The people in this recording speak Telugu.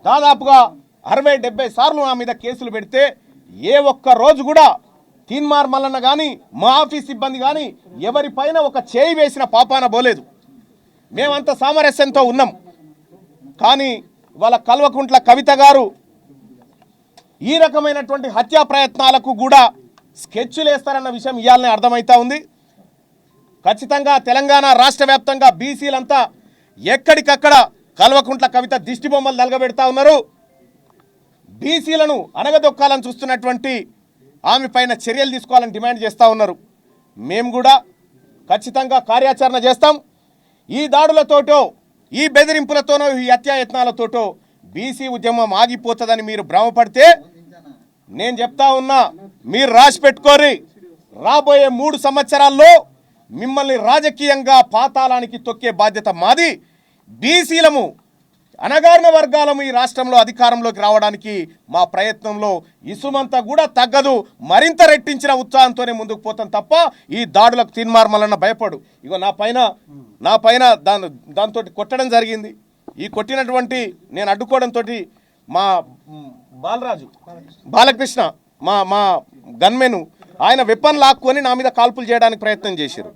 దాదాపుగా 60-70 సార్లు నా మీద కేసులు పెడితే ఏ ఒక్క రోజు కూడా తీన్మార్ మల్లన్న కానీ మా ఆఫీస్ సిబ్బంది కానీ ఎవరిపైన ఒక చేయి వేసిన పాపాన పోలేదు. మేమంత సామరస్యంతో ఉన్నాం. కానీ వాళ్ళ కల్వకుంట్ల కవిత గారు ఈ రకమైనటువంటి హత్యా ప్రయత్నాలకు కూడా స్కెచ్లు వేస్తారన్న విషయం ఇవాళనే అర్థమవుతా ఉంది. ఖచ్చితంగా తెలంగాణ రాష్ట్ర వ్యాప్తంగా బీసీలంతా ఎక్కడికక్కడ కల్వకుంట్ల కవిత దిష్టి బొమ్మలు నలగబెడతా ఉన్నారు. బీసీలను అనగదొక్కాలని చూస్తున్నటువంటి ఆమె పైన చర్యలు తీసుకోవాలని డిమాండ్ చేస్తూ ఉన్నారు. మేము కూడా ఖచ్చితంగా కార్యాచరణ చేస్తాం. ఈ దాడులతోటో ఈ బెదిరింపులతోనో ఈ హత్యాయత్నాలతోటో బీసీ ఉద్యమం ఆగిపోతుందని మీరు భ్రమపడితే నేను చెప్తా ఉన్నా, మీరు రాసి పెట్టుకోరి. రాబోయే 3 సంవత్సరాల్లో మిమ్మల్ని రాజకీయంగా పాతాళానికి తొక్కే బాధ్యత మాది. బీసీలము అణగారిన వర్గాలము ఈ రాష్ట్రంలో అధికారంలోకి రావడానికి మా ప్రయత్నంలో ఇసుమంతా కూడా తగ్గదు. మరింత రెట్టించిన ఉత్సాహంతోనే ముందుకు పోతాం తప్ప ఈ దాడులకు తీన్మార్ మల్లన్న భయపడు. ఇగో నా పైన దాంతో కొట్టడం జరిగింది. ఈ కొట్టినటువంటి నేను అడ్డుకోవడంతో మా బాలకృష్ణ మా గన్మెను ఆయన వెపన్ లాక్కొని నా మీద కాల్పులు చేయడానికి ప్రయత్నం చేశారు.